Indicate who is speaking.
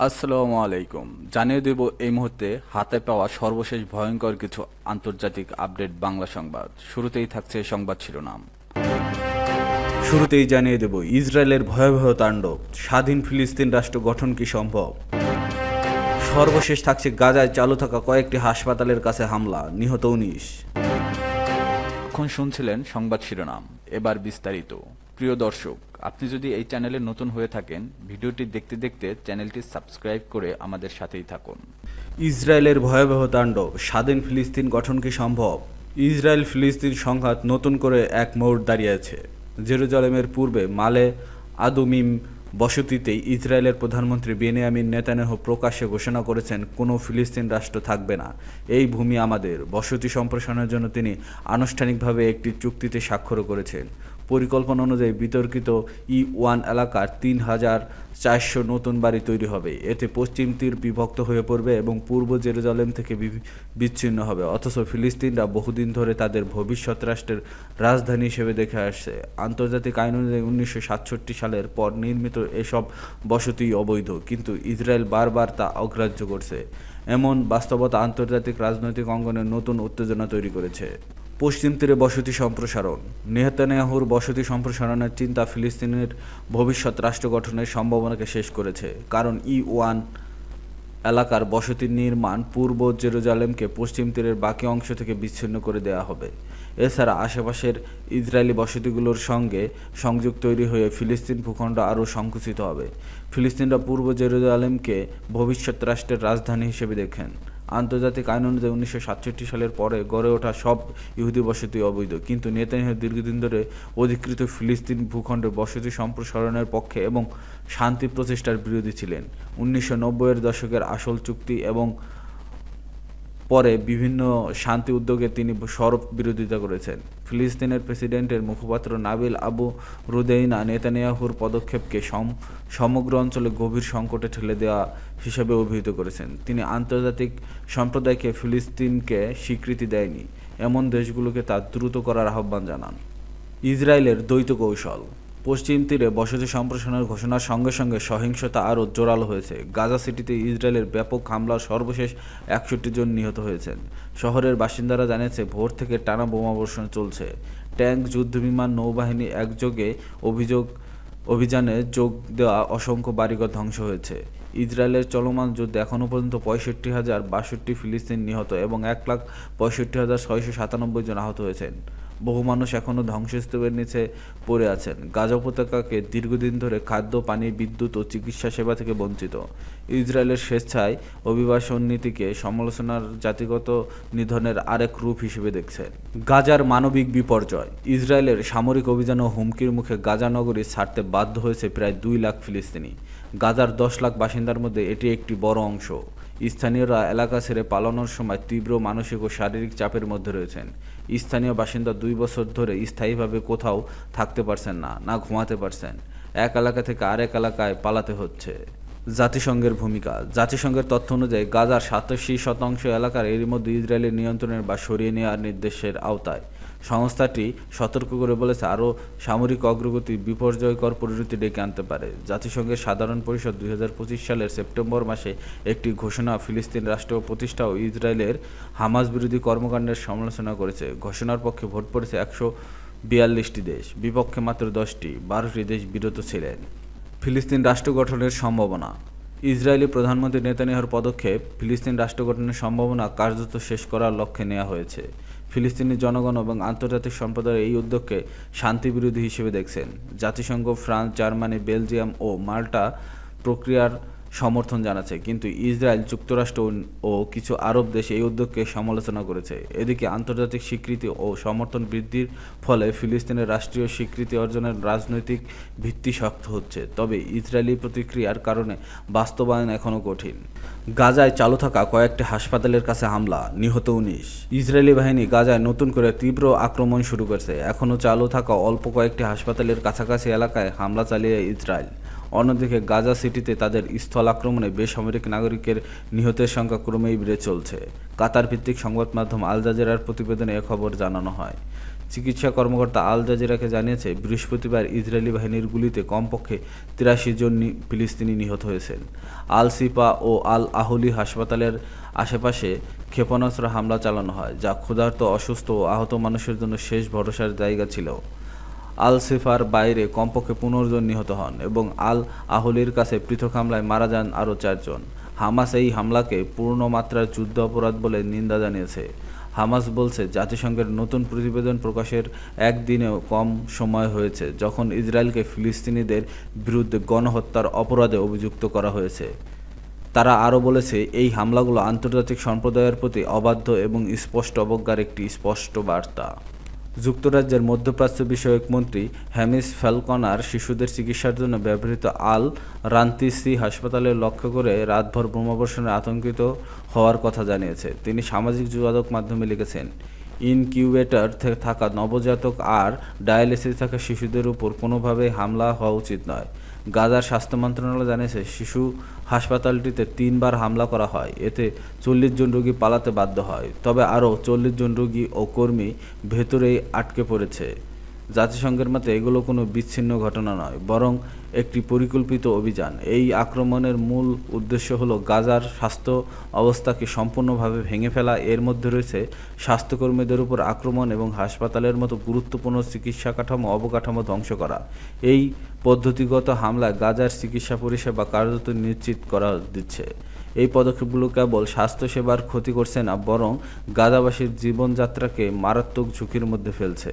Speaker 1: আসসালামু আলাইকুম। জানিয়ে দেব এই মুহূর্তে হাতে পাওয়া সর্বশেষ ভয়ঙ্কর কিছু আন্তর্জাতিক আপডেট বাংলা সংবাদ। শুরুতেই থাকছে সংবাদ শিরোনাম। শুরুতেই জানিয়ে দেব ইসরায়েলের ভয়াবহ তাণ্ডব, স্বাধীন ফিলিস্তিন রাষ্ট্র গঠন কি সম্ভব। সর্বশেষ থাকছে গাজায় চালু থাকা কয়েকটি হাসপাতালের কাছে হামলা, নিহত 19। এখন শুনছিলেন সংবাদ শিরোনাম, এবার বিস্তারিত। প্রিয় দর্শক, আপনি যদি এই চ্যানেলে নতুন হয়ে থাকেন, ভিডিওটি দেখতে দেখতে চ্যানেলটি সাবস্ক্রাইব করে আমাদের সাথেই থাকুন। ইসরায়েলের ভয়াবহ তাণ্ডব, স্বাধীন ফিলিস্তিন গঠন কি সম্ভব। ইসরায়েল ফিলিস্তিন সংঘাত নতুন করে এক মোড় দাঁড়িয়েছে। জেরুজালেমের পূর্বে মালে আদুমিম বসতিতেই ইসরায়েলের প্রধানমন্ত্রী বেনিয়ামিন নেতানিয়াহু প্রকাশ্যে ঘোষণা করেছেন, কোনো ফিলিস্তিন রাষ্ট্র থাকবে না, এই ভূমি আমাদের। বসতি সম্প্রসারণের জন্য তিনি আনুষ্ঠানিকভাবে একটি চুক্তিতে স্বাক্ষর করেছেন। পরিকল্পনা অনুযায়ী বিতর্কিত E1 এলাকার 3,400 নতুন বাড়ি তৈরি হবে। এতে পশ্চিম তীর বিভক্ত হয়ে পড়বে এবং পূর্ব জেরুজালেম থেকে বিচ্ছিন্ন হবে। অথচ ফিলিস্তিনরা বহুদিন ধরে তাদের ভবিষ্যৎ রাষ্ট্রের রাজধানী হিসেবে দেখে আসছে। আন্তর্জাতিক আইন অনুযায়ী 1967 সালের পর নির্মিত এসব বসতি অবৈধ, কিন্তু ইসরায়েল বারবার তা অগ্রাহ্য করছে। এমন বাস্তবতা আন্তর্জাতিক রাজনৈতিক অঙ্গনে নতুন উত্তেজনা তৈরি করেছে। পশ্চিম তীরে বসতি সম্প্রসারণ। নেতানিয়াহুর বসতি সম্প্রসারণের চিন্তা ফিলিস্তিনের ভবিষ্যৎ রাষ্ট্র গঠনের সম্ভাবনাকে শেষ করেছে, কারণ E1 এলাকার বসতি নির্মাণ পূর্ব জেরুজালেমকে পশ্চিম তীরের বাকি অংশ থেকে বিচ্ছিন্ন করে দেওয়া হবে। এছাড়া আশেপাশের ইসরায়েলি বসতিগুলোর সঙ্গে সংযোগ তৈরি হয়ে ফিলিস্তিন ভূখণ্ড আরও সংকুচিত হবে। ফিলিস্তিনরা পূর্ব জেরুজালেমকে ভবিষ্যৎ রাষ্ট্রের রাজধানী হিসেবে দেখেন। আন্তর্জাতিক আইন অনুযায়ী 1967 সালের পরে গড়ে ওঠা সব ইহুদি বসতি অবৈধ, কিন্তু নেতানিয়াহু দীর্ঘদিন ধরে অধিকৃত ফিলিস্তিন ভূখণ্ডে বসতি সম্প্রসারণের পক্ষে এবং শান্তি প্রচেষ্টার বিরোধী ছিলেন। 1990-এর দশকের আসল চুক্তি এবং পরে বিভিন্ন শান্তি উদ্যোগে তিনি সরব বিরোধিতা করেছেন। ফিলিস্তিনের প্রেসিডেন্টের মুখপাত্র নাবিল আবু রুদেইনা নেতানিয়াহুর পদক্ষেপকে সমগ্র অঞ্চলে গভীর সংকটে ঠেলে দেওয়া হিসেবে অভিহিত করেছেন। তিনি আন্তর্জাতিক সম্প্রদায়কে ফিলিস্তিনকে স্বীকৃতি দেয়নি এমন দেশগুলোকে তা দ্রুত করার আহ্বান জানান। ইসরায়েলের দ্বৈত কৌশল। পশ্চিম তীরে বসতি সম্প্রসারণের ঘোষণার সঙ্গে সঙ্গে সহিংসতা আরও জোরালো হয়েছে। গাজা সিটিতে ইসরায়েলের ব্যাপক হামলার সর্বশেষ 61 জন নিহত হয়েছেন। শহরের বাসিন্দারা জানিয়েছে, ভোর থেকে টানা বোমাবর্ষণ চলছে। ট্যাঙ্ক, যুদ্ধবিমান, নৌবাহিনী একযোগে অভিযানে যোগ দেওয়া অসংখ্য বাড়িঘর ধ্বংস হয়েছে। ইসরায়েলের চলমান যুদ্ধে এখনও পর্যন্ত 65,062 ফিলিস্তিন নিহত এবং 1,65,697 জন আহত হয়েছেন। বহু মানুষ এখনও ধ্বংসস্তূপের নিচে পড়ে আছেন। গাজা উপত্যকাকে দীর্ঘদিন ধরে খাদ্য, পানি, বিদ্যুৎ ও চিকিৎসা সেবা থেকে বঞ্চিত। ইসরায়েলের স্বেচ্ছায় অভিবাসন নীতিকে সমালোচনার জাতিগত নিধনের আরেক রূপ হিসেবে দেখছেন। গাজার মানবিক বিপর্যয়। ইসরায়েলের সামরিক অভিযান ও হুমকির মুখে গাজা নগরী ছাড়তে বাধ্য হয়েছে প্রায় 2 লাখ ফিলিস্তিনি। গাজার 10 লাখ বাসিন্দার মধ্যে এটি একটি বড় অংশ। স্থানীয়রা এলাকা ছেড়ে পালানোর সময় তীব্র মানসিক ও শারীরিক চাপের মধ্যে রয়েছেন। স্থানীয় বাসিন্দা 2 বছর ধরে স্থায়ীভাবে কোথাও থাকতে পারছেন না, না ঘুমাতে পারছেন। এক এলাকা থেকে আরেক এলাকায় পালাতে হচ্ছে। জাতিসংঘের ভূমিকা। জাতিসংঘের তথ্য অনুযায়ী গাজার 87% এলাকার এরই মধ্যে ইসরায়েলের নিয়ন্ত্রণের বা সরিয়ে নেওয়ার নির্দেশের আওতায়। সংস্থাটি সতর্ক করে বলেছে, আরও সামরিক অগ্রগতি বিপর্যয়কর পরিণতি ডেকে আনতে পারে। জাতিসংঘের সাধারণ পরিষদ 2025 সালের সেপ্টেম্বর মাসে একটি ঘোষণা ফিলিস্তিন রাষ্ট্র প্রতিষ্ঠা ও ইসরায়েলের হামাস বিরোধী কর্মকাণ্ডের সমালোচনা করেছে। ঘোষণার পক্ষে ভোট পড়েছে 142টি দেশ, বিপক্ষে মাত্র 10টি। 12টি দেশ বিরত ছিলেন। ফিলিস্তিন রাষ্ট্র গঠনের সম্ভাবনা। ইসরায়েলি প্রধানমন্ত্রী নেতানিয়াহুর পদক্ষেপ ফিলিস্তিন রাষ্ট্র গঠনের সম্ভাবনা কার্যত শেষ করার লক্ষ্যে নেওয়া হয়েছে। ফিলিস্তিনি জনগণ এবং আন্তর্জাতিক সম্প্রদায় এই উদ্যোগকে শান্তিবিরোধী হিসেবে দেখছেন। জাতিসংঘ, ফ্রান্স, জার্মানি, বেলজিয়াম ও মাল্টা প্রক্রিয়ার সমর্থন জানাচ্ছে, কিন্তু ইসরায়েল, যুক্তরাষ্ট্র ও কিছু আরব দেশ এই উদ্যোগকে সমালোচনা করেছে। এদিকে আন্তর্জাতিক স্বীকৃতি ও সমর্থন বৃদ্ধির ফলে ফিলিস্তিনের রাষ্ট্রীয় স্বীকৃতি অর্জনের রাজনৈতিক ভিত্তি শক্ত হচ্ছে, তবে ইসরায়েলি প্রতিক্রিয়ার কারণে বাস্তবায়ন এখনও কঠিন। গাজায় চালু থাকা কয়েকটি হাসপাতালের কাছে হামলা, নিহত 19। ইসরায়েলি বাহিনী গাজায় নতুন করে তীব্র আক্রমণ শুরু করেছে। এখনও চালু থাকা অল্প কয়েকটি হাসপাতালের কাছাকাছি এলাকায় হামলা চালিয়ে ইসরায়েল। অন্যদিকে গাজা সিটিতে তাদের স্থল আক্রমণে বেসামরিক নাগরিকের নিহতের সংখ্যা ক্রমেই বেড়ে চলছে। কাতার ভিত্তিক সংবাদ মাধ্যম আল জাজিরার প্রতিবেদনে এ খবর জানানো হয়। চিকিৎসা কর্মকর্তা আল জাজিরাকে জানিয়েছে, বৃহস্পতিবার ইসরায়েলি বাহিনীর গুলিতে কমপক্ষে 83 জন ফিলিস্তিনি নিহত হয়েছেন। আল সিপা ও আল আহলি হাসপাতালের আশেপাশে ক্ষেপণাস্ত্র হামলা চালানো হয়, যা ক্ষুধার্ত, অসুস্থ ও আহত মানুষের জন্য শেষ ভরসার জায়গা ছিল। আল সিফার বাইরে কমপক্ষে 15 জন নিহত হন এবং আল আহলির কাছে পৃথক হামলায় মারা যান আরও 4 জন। হামাস এই হামলাকে পূর্ণমাত্রার যুদ্ধ অপরাধ বলে নিন্দা জানিয়েছে। হামাস বলছে, জাতিসংঘের নতুন প্রতিবেদন প্রকাশের একদিনেও কম সময় হয়েছে যখন ইসরায়েলকে ফিলিস্তিনিদের বিরুদ্ধে গণহত্যার অপরাধে অভিযুক্ত করা হয়েছে। তারা আরও বলেছে, এই হামলাগুলো আন্তর্জাতিক সম্প্রদায়ের প্রতি অবাধ্য এবং স্পষ্ট অবজ্ঞার একটি স্পষ্ট বার্তা। যুক্তরাজ্যের মধ্যপ্রাচ্য বিষয়ক মন্ত্রী হ্যামিস ফ্যালকনার শিশুদের চিকিৎসার জন্য ব্যবহৃত আল রান্তিসি হাসপাতালে লক্ষ্য করে রাতভর বোমাবর্ষণে আতঙ্কিত হওয়ার কথা জানিয়েছে। তিনি সামাজিক যোগাযোগ মাধ্যমে লিখেছেন, ইনকিউবেটর থাকা নবজাতক আর ডায়ালিসিস থাকা শিশুদের উপর কোনোভাবেই হামলা হওয়া উচিত নয়। গাজার স্বাস্থ্য মন্ত্রণালয় জানিয়েছে, শিশু হাসপাতালটিতে 3 বার হামলা করা হয়, এতে 40 জন রোগী পালাতে বাধ্য হয়, তবে আরও 40 জন রোগী ও কর্মী ভেতরেই আটকে পড়েছে। জাতিসংঘের মতে এগুলো কোনো বিচ্ছিন্ন ঘটনা নয়, বরং একটি পরিকল্পিত অভিযান। এই আক্রমণের মূল উদ্দেশ্য হলো গাজার স্বাস্থ্য অবস্থাকে সম্পূর্ণভাবে ভেঙে ফেলা। এর মধ্যে রয়েছে স্বাস্থ্যকর্মীদের উপর আক্রমণ এবং হাসপাতালের মতো গুরুত্বপূর্ণ চিকিৎসা অবকাঠামো ধ্বংস করা। এই পদ্ধতিগত হামলায় গাজার চিকিৎসা পরিষেবা কার্যত নিশ্চিত করা দিচ্ছে। এই পদক্ষেপগুলো কেবল স্বাস্থ্যসেবার ক্ষতি করছে না, বরং গাজাবাসীর জীবনযাত্রাকে মারাত্মক ঝুঁকির মধ্যে ফেলছে।